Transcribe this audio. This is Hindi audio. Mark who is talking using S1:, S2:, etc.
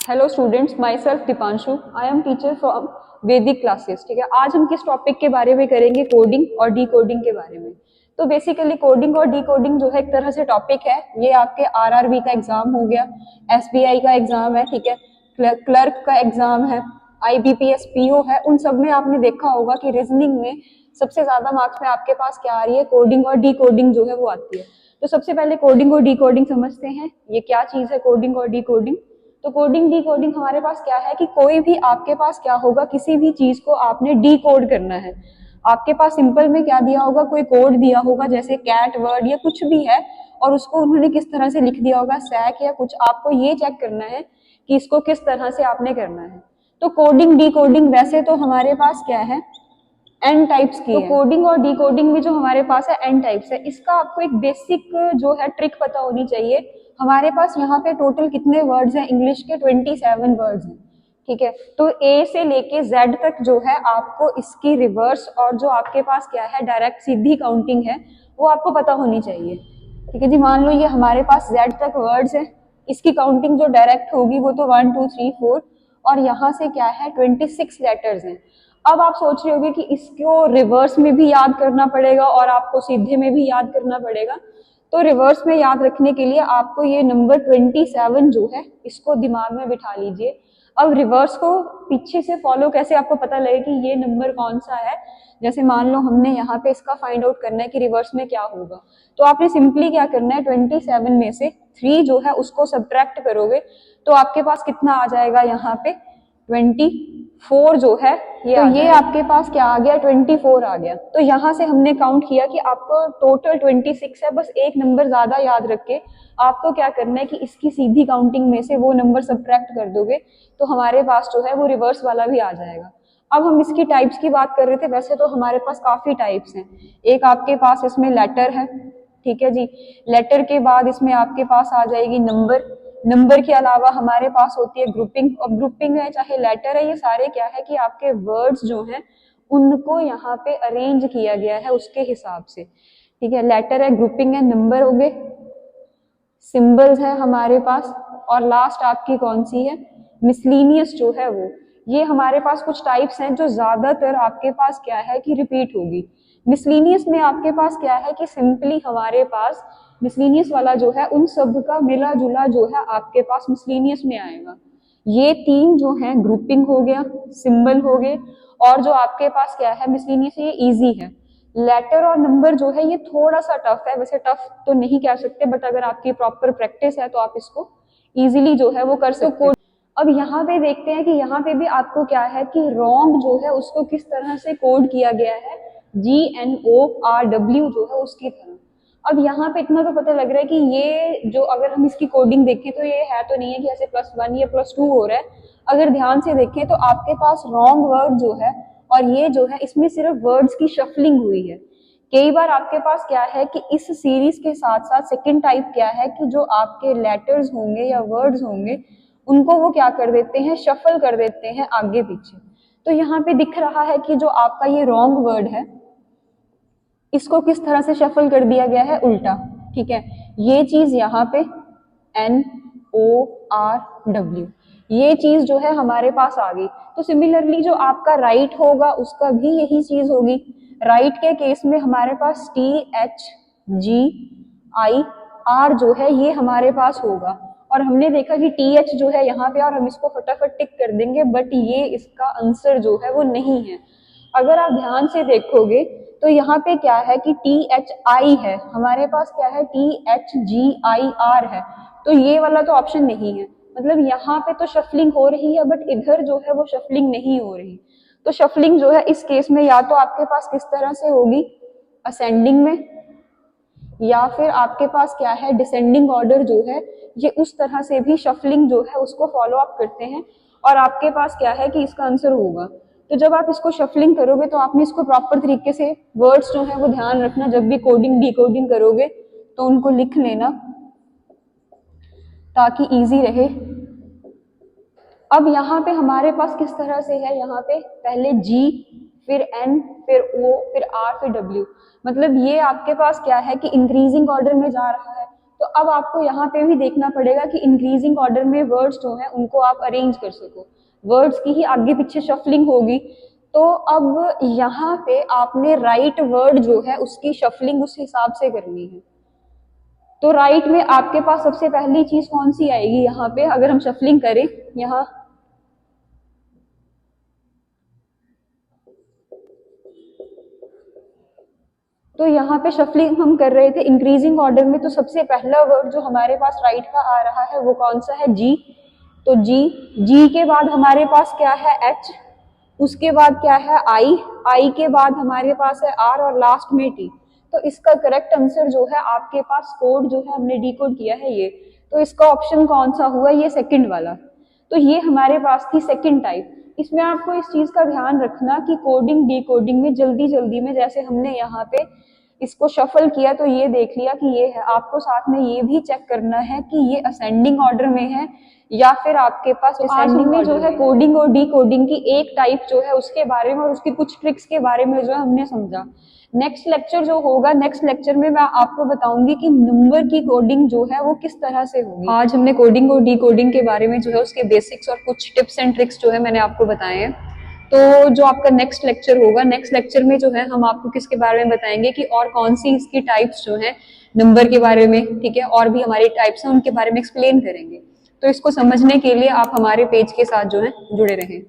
S1: Hello students, my self Deepanshu. I am teacher from वैदिक क्लासेस। ठीक है, आज हम किस टॉपिक के बारे में करेंगे? कोडिंग और डी कोडिंग के बारे में। तो बेसिकली कोडिंग और डी कोडिंग जो है एक तरह से टॉपिक है। ये आपके आरआरबी का एग्जाम हो गया, एसबीआई का एग्जाम है, ठीक है, क्लर्क का एग्जाम है, आईबीपीएस पीओ है। उन सब में आपने देखा होगा कि रीजनिंग में सबसे ज्यादा मार्क्स में आपके पास क्या आ रही है? कोडिंग और डी कोडिंग जो है वो आती है। तो सबसे पहले कोडिंग और डी कोडिंग समझते हैं, ये क्या चीज है कोडिंग और डी कोडिंग। तो कोडिंग डी कोडिंग हमारे पास क्या है कि कोई भी आपके पास क्या होगा, किसी भी चीज को आपने डी कोड करना है। आपके पास सिंपल में क्या दिया होगा, कोई कोड दिया होगा जैसे कैट वर्ड या कुछ भी है, और उसको उन्होंने किस तरह से लिख दिया होगा, सैक या कुछ। आपको ये चेक करना है कि इसको किस तरह से आपने करना है। तो कोडिंग डी कोडिंग वैसे तो हमारे पास क्या है, एन टाइप्स की। तो कोडिंग और डी कोडिंग में जो हमारे पास है एन टाइप्स है। इसका आपको एक बेसिक जो है ट्रिक पता होनी चाहिए। हमारे पास यहाँ पे टोटल कितने वर्ड्स हैं? इंग्लिश के 27 वर्ड्स हैं, ठीक है। तो ए से लेके जेड तक जो है आपको इसकी रिवर्स और जो आपके पास क्या है डायरेक्ट सीधी काउंटिंग है वो आपको पता होनी चाहिए, ठीक है जी। मान लो ये हमारे पास जेड तक वर्ड्स है, इसकी काउंटिंग जो डायरेक्ट होगी वो तो 1 2 3 4, और यहाँ से क्या है 26 लेटर्स हैं। अब आप सोच रहे होगे कि इसको रिवर्स में भी याद करना पड़ेगा और आपको सीधे में भी याद करना पड़ेगा। तो रिवर्स में याद रखने के लिए आपको ये नंबर 27 जो है इसको दिमाग में बिठा लीजिए। अब रिवर्स को पीछे से फॉलो कैसे आपको पता लगे कि ये नंबर कौन सा है? जैसे मान लो हमने यहाँ पे इसका फाइंड आउट करना है कि रिवर्स में क्या होगा, तो आपने सिंपली क्या करना है, 27 में से 3 जो है उसको सब्ट्रैक्ट करोगे तो आपके पास कितना आ जाएगा, यहाँ पे 24 जो है ये आपके पास क्या आ गया, 24 आ गया। तो यहाँ से हमने काउंट किया कि आपको टोटल 26 है। बस एक नंबर ज्यादा याद रख के आपको क्या करना है कि इसकी सीधी काउंटिंग में से वो नंबर सब्ट्रैक्ट कर दोगे तो हमारे पास जो है वो रिवर्स वाला भी आ जाएगा। अब हम इसकी टाइप्स की बात कर रहे थे। वैसे तो हमारे पास काफी टाइप्स हैं। एक आपके पास इसमें लेटर है, ठीक है जी। लेटर के बाद इसमें आपके पास आ जाएगी नंबर। नंबर के अलावा हमारे पास होती है ग्रुपिंग, और ग्रुपिंग है चाहे लेटर है, ये सारे क्या है कि आपके वर्ड्स जो हैं उनको यहाँ पे अरेंज किया गया है उसके हिसाब से, ठीक है। लेटर है, ग्रुपिंग है, नंबर हो गए, सिंबल्स है हमारे पास, और लास्ट आपकी कौन सी है, मिसलीनियस जो है वो। ये हमारे पास कुछ टाइप्स हैं जो ज्यादातर आपके पास क्या है कि रिपीट होगी। मिसलीनियस में आपके पास क्या है कि सिंपली हमारे पास मिसलीनियस वाला जो है उन सब का मिला जुला जो है आपके पास मिसलीनियस में आएगा। ये 3 जो है ग्रुपिंग हो गया, सिंबल हो गए, और जो आपके पास क्या है मिसलीनियस, ये इजी है। लेटर और नंबर जो है ये थोड़ा सा टफ है। वैसे टफ तो नहीं कह सकते, बट अगर आपकी प्रॉपर प्रैक्टिस है तो आप इसको इजीली जो है वो कर सकते हैं। अब यहाँ पे देखते हैं कि यहाँ पे भी आपको क्या है कि रॉन्ग जो है उसको किस तरह से कोड किया गया है, GNORW जो है उसकी तरह। अब यहाँ पे इतना तो पता लग रहा है कि ये जो, अगर हम इसकी कोडिंग देखें तो ये है तो नहीं है कि ऐसे +1 या +2 हो रहा है। अगर ध्यान से देखें तो आपके पास रॉन्ग वर्ड जो है और ये जो है इसमें सिर्फ वर्ड्स की शफलिंग हुई है। कई बार आपके पास क्या है कि इस सीरीज के साथ साथ सेकंड टाइप क्या है कि जो आपके लेटर्स होंगे या वर्ड्स होंगे उनको वो क्या कर देते हैं, शफल कर देते हैं आगे पीछे। तो यहाँ पे दिख रहा है कि जो आपका ये रॉन्ग वर्ड है इसको किस तरह से शफल कर दिया गया है, उल्टा, ठीक है। ये चीज यहाँ पे NORW, ये चीज जो है हमारे पास आ गई। तो सिमिलरली जो आपका राइट होगा उसका भी यही चीज होगी। राइट के केस में हमारे पास THGIR जो है ये हमारे पास होगा, और हमने देखा कि TH जो है यहाँ पे, और हम इसको फटाफट टिक कर देंगे, बट ये इसका आंसर जो है वो नहीं है। अगर आप ध्यान से देखोगे तो यहाँ पे क्या है कि THI है, हमारे पास क्या है THGIR है। तो ये वाला तो ऑप्शन नहीं है। मतलब यहाँ पे तो शफलिंग हो रही है बट इधर जो है वो शफलिंग नहीं हो रही। तो शफलिंग जो है इस केस में या तो आपके पास किस तरह से होगी, असेंडिंग में, या फिर आपके पास क्या है डिसेंडिंग ऑर्डर जो है ये उस तरह से भी शफलिंग जो है उसको फॉलो अप करते हैं, और आपके पास क्या है कि इसका आंसर होगा। तो जब आप इसको शफलिंग करोगे तो आपने इसको प्रॉपर तरीके से वर्ड्स जो है वो ध्यान रखना, जब भी कोडिंग डिकोडिंग करोगे तो उनको लिख लेना ताकि इजी रहे। अब यहाँ पे हमारे पास किस तरह से है, यहाँ पे पहले G, फिर N, फिर O, फिर R, फिर W। मतलब ये आपके पास क्या है कि इंक्रीजिंग ऑर्डर में जा रहा है। तो अब आपको यहाँ पे भी देखना पड़ेगा कि इंक्रीजिंग ऑर्डर में वर्ड्स जो है उनको आप अरेंज कर सको, वर्ड्स की ही आगे पीछे शफलिंग होगी। तो अब यहाँ पे आपने राइट वर्ड जो है उसकी शफलिंग उस हिसाब से करनी है। तो राइट में आपके पास सबसे पहली चीज कौन सी आएगी यहाँ पे, अगर हम शफलिंग करें यहाँ, तो यहाँ पे शफलिंग हम कर रहे थे इंक्रीजिंग ऑर्डर में, तो सबसे पहला वर्ड जो हमारे पास राइट का आ रहा है वो कौन सा है, जी। तो जी, जी के बाद हमारे पास क्या है, एच, उसके बाद क्या है, आई, आई के बाद हमारे पास है आर और लास्ट में टी। तो इसका करेक्ट आंसर जो है आपके पास कोड जो है हमने डिकोड किया है ये, तो इसका ऑप्शन कौन सा हुआ, ये सेकंड वाला। तो ये हमारे पास थी सेकंड टाइप। इसमें आपको इस चीज का ध्यान रखना कि कोडिंग डिकोडिंग में जल्दी जल्दी में जैसे हमने यहाँ पे इसको शफल किया तो ये देख लिया कि ये है, आपको साथ में ये भी चेक करना है कि ये असेंडिंग ऑर्डर में है या फिर आपके पास डिसेंडिंग में जो है कोडिंग और डिकोडिंग की एक टाइप जो है उसके बारे में और उसकी कुछ ट्रिक्स के बारे में जो है हमने समझा। नेक्स्ट लेक्चर जो होगा, नेक्स्ट लेक्चर में मैं आपको बताऊंगी कि नंबर की कोडिंग जो है वो किस तरह से होगी। आज हमने कोडिंग और डिकोडिंग के बारे में जो है उसके बेसिक्स और कुछ टिप्स एंड ट्रिक्स जो है मैंने आपको बताए हैं। तो जो आपका नेक्स्ट लेक्चर होगा, नेक्स्ट लेक्चर में जो है हम आपको किसके बारे में बताएंगे कि और कौन सी इसकी टाइप्स जो है नंबर के बारे में, ठीक है, और भी हमारी टाइप्स हैं उनके बारे में एक्सप्लेन करेंगे। तो इसको समझने के लिए आप हमारे पेज के साथ जो है जुड़े रहें।